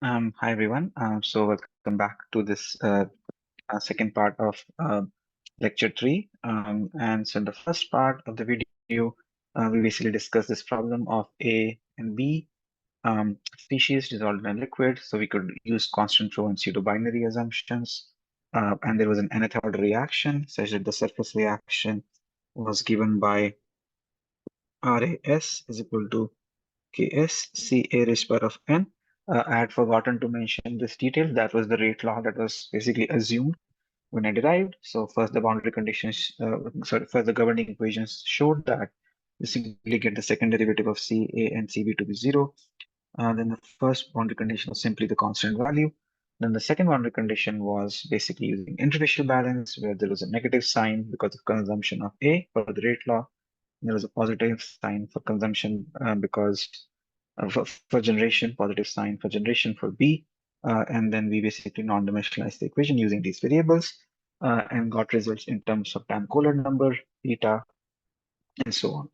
Hi everyone. So welcome back to this second part of lecture 3. And so in the first part of the video, we basically discussed this problem of A and B species dissolved in a liquid. So we could use constant rho and pseudo-binary assumptions. And there was an nth order reaction such that the surface reaction was given by RAS is equal to Ks C a raised power of n. I had forgotten to mention this detail. That was the rate law that was basically assumed when I derived. So first the boundary conditions, first the governing equations showed that you simply get the second derivative of Ca and Cb to be zero. Then the first boundary condition was simply the constant value. Then the second boundary condition was basically using interfacial balance, where there was a negative sign because of consumption of A for the rate law. There was a positive sign for consumption because for generation, positive sign for generation for B. And then we basically non-dimensionalized the equation using these variables and got results in terms of time Kohler number, theta, and so on.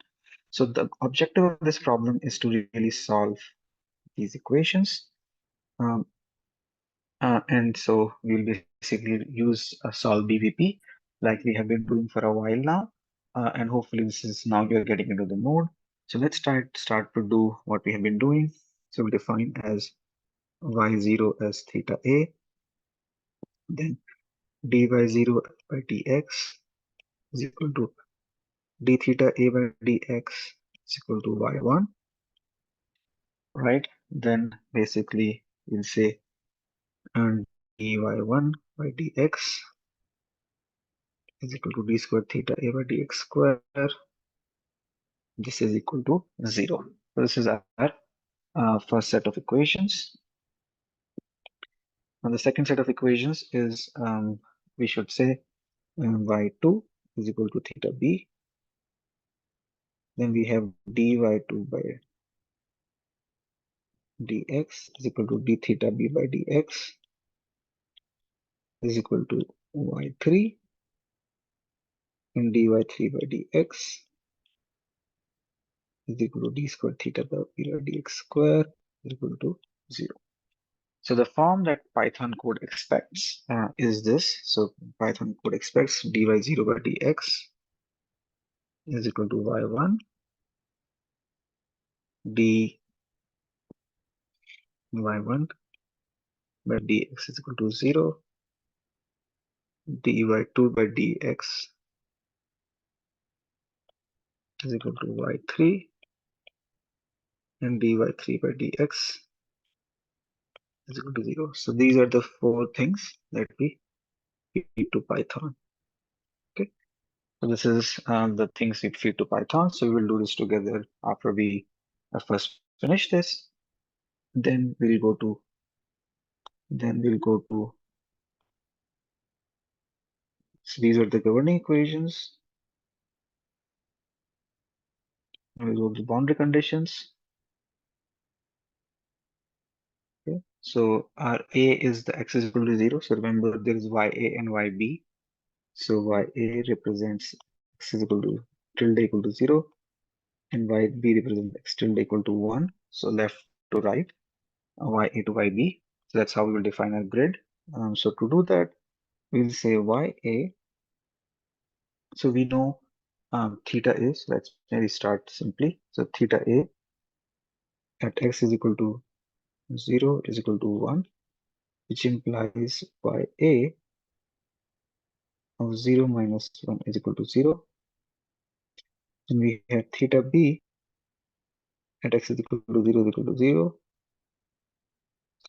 So the objective of this problem is to really solve these equations. And so we'll basically use solve BVP like we have been doing for a while now. And hopefully this is now you're getting into the mode. So let's start to do what we have been doing. So we'll define as y0 as theta a, then dy0 by dx is equal to d theta a by dx is equal to y1, right? Then basically we'll say dy1 by dx is equal to d squared theta a by dx square. This is equal to 0. So this is our first set of equations. And the second set of equations is we should say y2 is equal to theta b. Then we have dy2 by dx is equal to d theta b by dx is equal to y3, and dy3 by dx is equal to d squared theta by dx square is equal to 0. So the form that Python code expects is this. So Python code expects dy0 by dx is equal to y1, dy1 by dx is equal to 0, dy2 by dx is equal to y3, and dy3 by dx is equal to 0. So these are the four things that we feed to Python. Okay. So this is the things we feed to Python. So we will do this together after we first finish this. Then we'll go to so these are the governing equations. We'll go to boundary conditions. Okay. So our A is the x is equal to 0. So remember there is ya and yb. So ya represents x is equal to tilde equal to 0, and yb represents x tilde equal to 1. So left to right, ya to yb. So that's how we will define our grid. So to do that, we'll say ya. So we know theta is, let's maybe start simply. So theta a at x is equal to 0 is equal to 1, which implies ya of 0 minus 1 is equal to 0. And we have theta b at x is equal to 0 is equal to 0.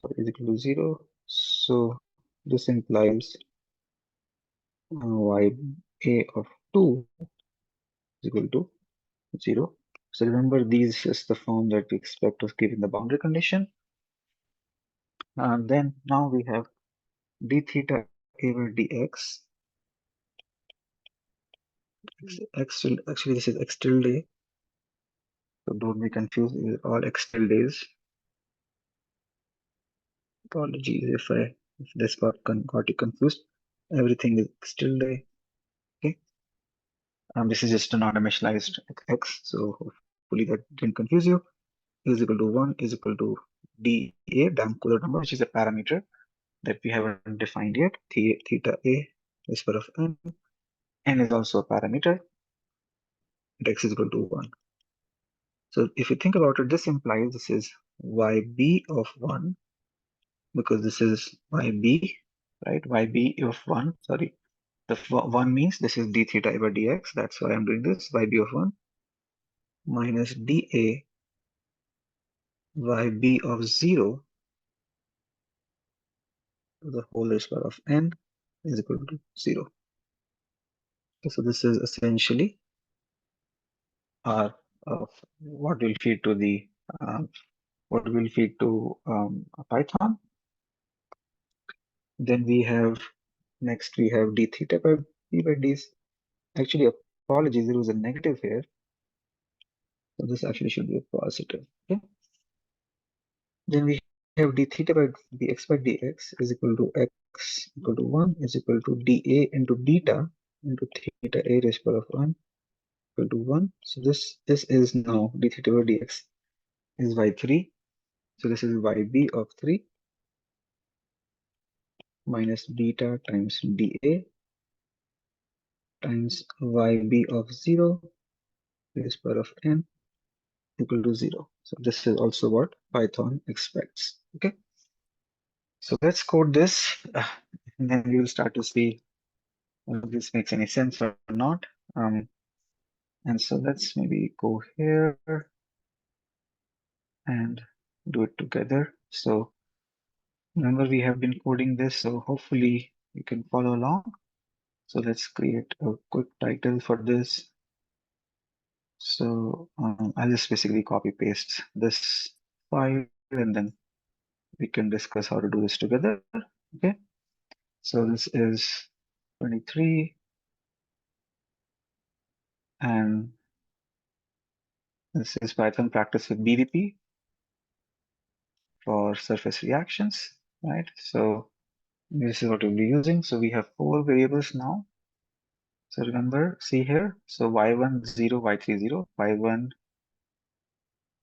So is equal to 0. So this implies ya of 2 is equal to 0. So remember, these is the form that we expect of given the boundary condition. And then now we have d theta a by dx. X tilde, actually this is x tilde. So don't be confused, these are all x tildes. Apologies if this got you confused. Everything is x tilde. Okay. This is just a non-dimensionalized x, so hopefully that didn't confuse you. Is equal to 1 is equal to dA, damp Coulomb number, which is a parameter that we haven't defined yet. Theta A is power of n. N is also a parameter. And x is equal to 1. So if you think about it, this implies this is yb of 1, because this is yb, right? Yb of 1, sorry. The 1 means this is d theta over dx. That's why I'm doing this. Yb of 1 minus dA yb of 0 to the whole raised power of n is equal to 0. Okay, so this is essentially our what will feed to the Python. Then we have next we have d theta by d by d. Actually, apologies, there was a negative here. So this actually should be a positive. Okay. Then we have d theta by dx by dx is equal to x equal to 1 is equal to dA into beta into theta a raised power of 1 equal to 1. So this is now d theta by dx is y3. So this is yb of 3 minus beta times dA times yb of 0 raised power of n equal to 0. So this is also what Python expects. Okay. So let's code this, and then we will start to see if this makes any sense or not. And so let's maybe go here and do it together. So remember, we have been coding this, so hopefully you can follow along. So let's create a quick title for this. So I'll just basically copy paste this file, and then we can discuss how to do this together. Okay. So this is 23, and this is Python practice with BVP for surface reactions, right? So this is what we'll be using. So we have 4 variables now. So remember, see here. So y1 0, y3 0, y1,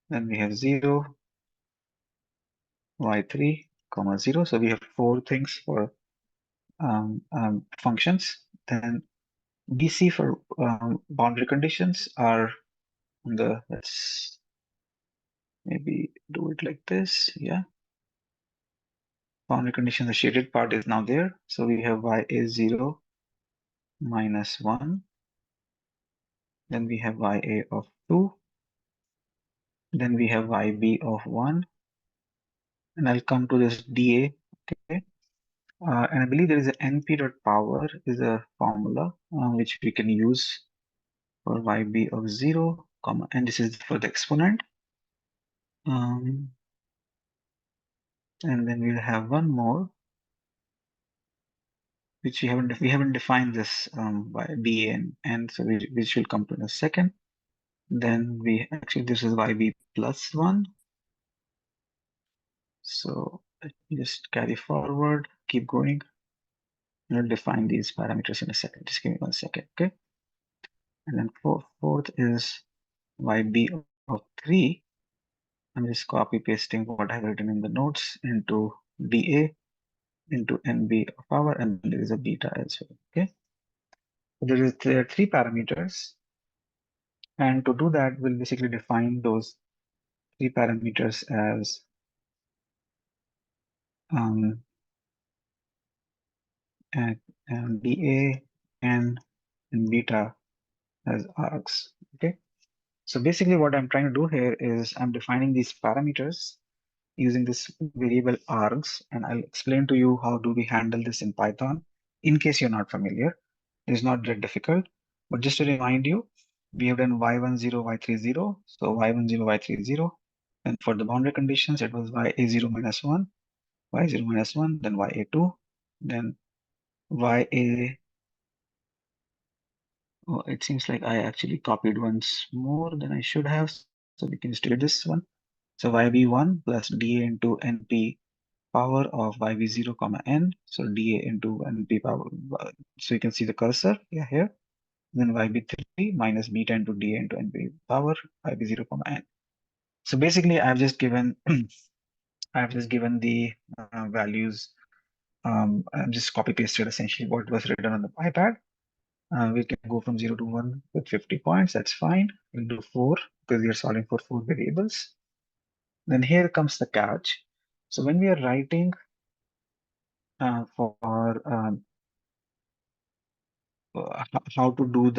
then we have 0, y3, comma 0. So we have 4 things for functions. Then BC for boundary conditions are on the, let's maybe do it like this. Yeah. Boundary condition, the shaded part is now there. So we have y is 0 minus 1. Then we have ya of 2. Then we have yb of 1. And I'll come to this dA. Okay. And I believe there is an np.power is a formula which we can use for yb of 0, comma, and this is for the exponent. And then we'll have one more, which we haven't defined this by dA and so which will come to in a second. Then we actually this is yb plus 1. So let me just carry forward, keep going. I'll define these parameters in a second. Just give me 1 second, okay? And then fourth is yb of 3. I'm just copy pasting what I've written in the notes into dA into nb of power, and there is a beta as well. Okay, so there are 3 parameters, and to do that, we'll basically define those 3 parameters as and dA and beta as args. Okay, so basically what I'm trying to do here is I'm defining these parameters using this variable args, and I'll explain to you how do we handle this in Python in case you're not familiar. It's not that difficult, but just to remind you, we have done y10, y30. So y10, y30. And for the boundary conditions, it was ya0 minus 1, y0 minus 1, then ya2, then ya. Oh, it seems like I actually copied once more than I should have. So we can just delete this one. So yb1 plus dA into np power of yb0 comma n. So dA into np power. So you can see the cursor here. Then yb3 minus beta into dA into np power yb0 comma n. So basically, I've just given I've just given the values. I'm just copy pasted essentially what was written on the iPad. We can go from 0 to 1 with 50 points. That's fine. We'll do 4 because we are solving for 4 variables. Then here comes the catch. So when we are writing for how to do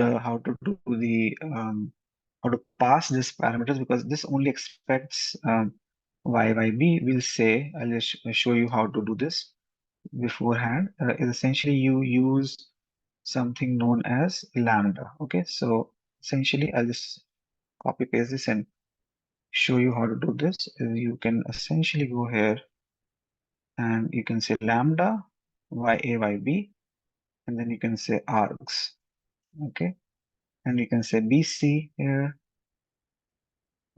how to pass this parameters, because this only expects YYB, we'll say, I'll just show you how to do this beforehand. Is essentially you use something known as lambda. Okay, so essentially I'll just copy paste this and show you how to do this. You can essentially go here and you can say lambda YAYB, and then you can say args. Okay, and you can say BC here,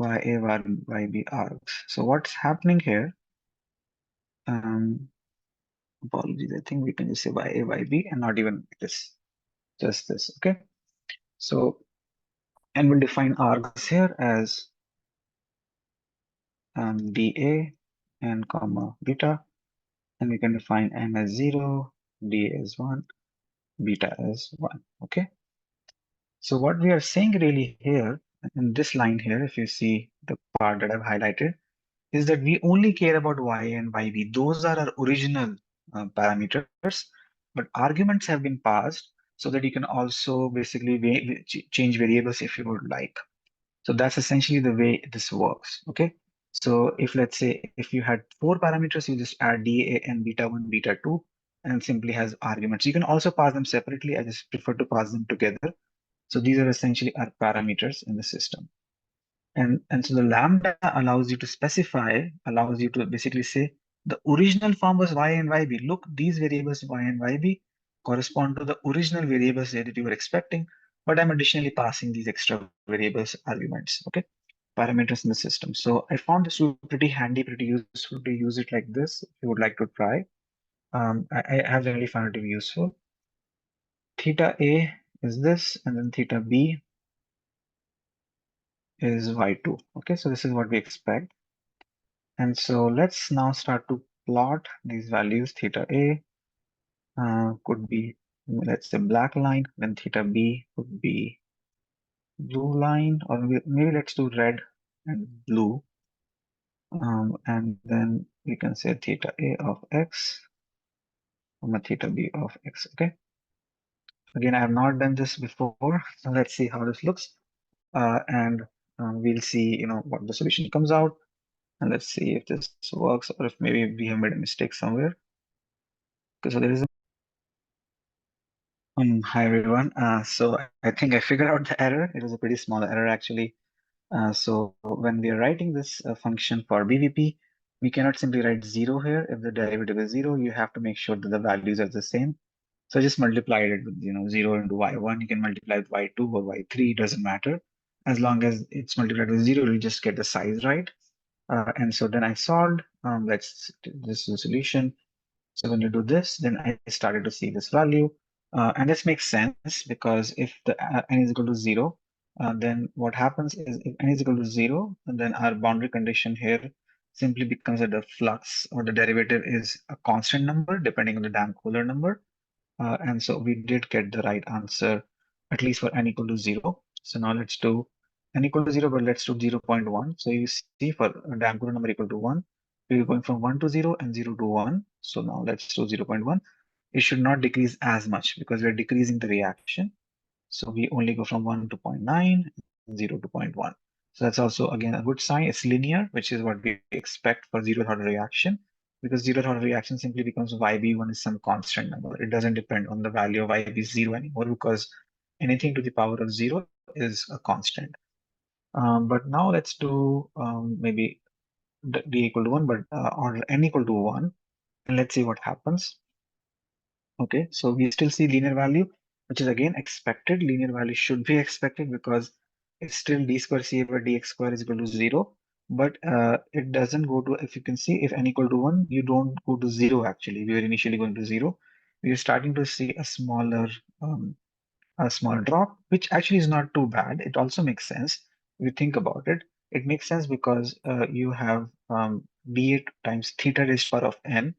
YAYB args. So what's happening here? Apologies, I think we can just say YAYB and not even this, just this. Okay, so and we'll define args here as dA and comma beta, and we can define m as 0, dA as 1, beta as 1. Okay, so what we are saying really here in this line here, if you see the part that I've highlighted, is that we only care about y and yb. Those are our original parameters, but arguments have been passed so that you can also basically change variables if you would like. So that's essentially the way this works. Okay. So if let's say if you had 4 parameters, you just add dA and beta 1, beta 2, and simply has arguments. You can also pass them separately. I just prefer to pass them together. So these are essentially our parameters in the system. And so the lambda allows you to specify, allows you to basically say the original form was y and yb. Look, these variables y and yb correspond to the original variables that you were expecting, but I'm additionally passing these extra variables arguments, okay, parameters in the system. So I found this pretty handy, pretty useful to use it like this. If you would like to try, I have generally found it to be useful. Theta A is this, and then theta B is y2. Okay, so this is what we expect. And so let's now start to plot these values. Theta A could be, let's say, black line, then theta B could be blue line, or maybe let's do red and blue. And then we can say theta A of X, theta B of X, okay? Again, I have not done this before, so let's see how this looks. And we'll see, what the solution comes out. And let's see if this works or if maybe we have made a mistake somewhere. Okay, so there is hi everyone. So I think I figured out the error. It was a pretty small error actually. So when we are writing this function for BVP, we cannot simply write 0 here. If the derivative is 0, you have to make sure that the values are the same. So I just multiplied it with 0 into y1. You can multiply with y2 or y3, doesn't matter. As long as it's multiplied with 0, you'll just get the size right. And so then I solved. This is the solution. So when you do this, then I started to see this value. And this makes sense because if the n is equal to 0, then what happens is if n is equal to 0, then our boundary condition here simply becomes that the flux or the derivative is a constant number depending on the damped Euler number. And so we did get the right answer, at least for n equal to 0. So now let's do n equal to 0, but let's do 0.1. So you see for a damped Euler number equal to 1, we're going from 1 to 0 and 0 to 1. So now let's do 0.1. It should not decrease as much because we're decreasing the reaction. So we only go from 1 to 0.9, 0 to 0.1. So that's also, again, a good sign. It's linear, which is what we expect for zeroth order reaction, because zeroth order reaction simply becomes YB1 is some constant number. It doesn't depend on the value of YB0 anymore because anything to the power of 0 is a constant. But now let's do maybe d equal to 1, but order n equal to 1. And let's see what happens. Okay, so we still see linear value, which is again expected. Linear value should be expected because it's still d square c over dx square is equal to 0. But it doesn't go to, if you can see, if n equal to 1, you don't go to 0 actually. We were initially going to 0. We are starting to see a small drop, which actually is not too bad. It also makes sense if you think about it. It makes sense because you have dA times theta raised to the power of n.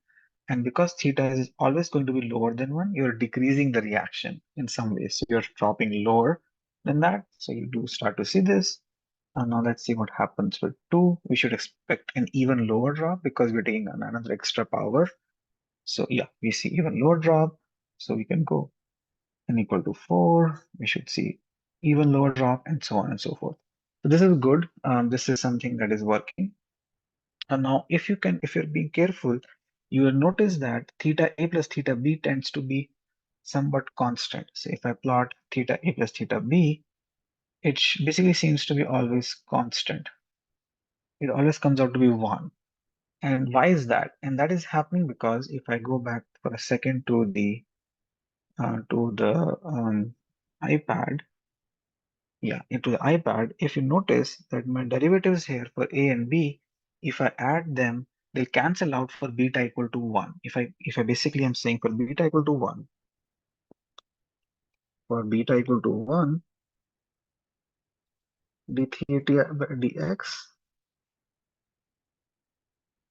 And because theta is always going to be lower than 1, you're decreasing the reaction in some ways. So you're dropping lower than that. So you do start to see this. And now let's see what happens with 2. We should expect an even lower drop because we're taking another extra power. So yeah, we see even lower drop. So we can go n equal to 4. We should see even lower drop and so on and so forth. So this is good. This is something that is working. And now if you're being careful, you will notice that theta A plus theta B tends to be somewhat constant. So if I plot theta A plus theta B, it basically seems to be always constant. It always comes out to be 1. And why is that? And that is happening because if I go back for a second to the iPad, into the iPad, if you notice that my derivatives here for A and B, if I add them, they'll cancel out for beta equal to 1. If I basically am saying for beta equal to 1, for beta equal to 1, d theta by dx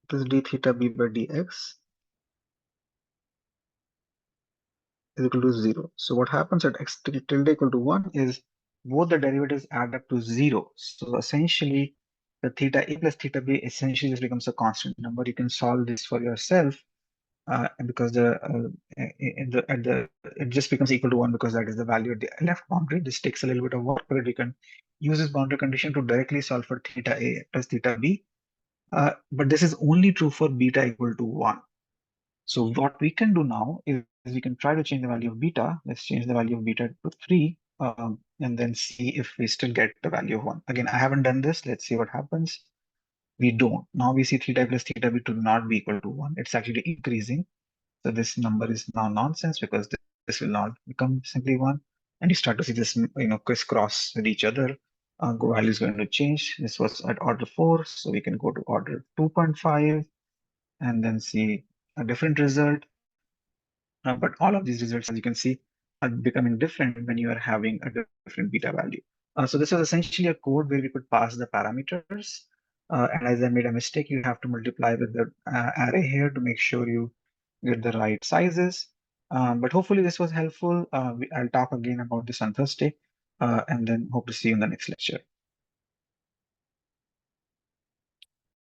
plus d theta b by dx is equal to 0. So what happens at x tilde equal to 1 is both the derivatives add up to 0. So essentially, the theta a plus theta b essentially just becomes a constant number. You can solve this for yourself because it just becomes equal to 1 because that is the value at the left boundary. This takes a little bit of work, but we can use this boundary condition to directly solve for theta a plus theta b. But this is only true for beta equal to 1. So what we can do now is we can try to change the value of beta. Let's change the value of beta to 3 and then see if we still get the value of 1. Again, I haven't done this. Let's see what happens. We don't. Now we see theta plus theta b to not be equal to 1. It's actually increasing. So this number is now nonsense because this will not become simply 1. And you start to see this, crisscross with each other. Value is going to change. This was at order 4, so we can go to order 2.5 and then see a different result. But all of these results, as you can see, are becoming different when you are having a different beta value. So this was essentially a code where we could pass the parameters. And as I made a mistake, you have to multiply with the array here to make sure you get the right sizes. But hopefully this was helpful. I'll talk again about this on Thursday and then hope to see you in the next lecture.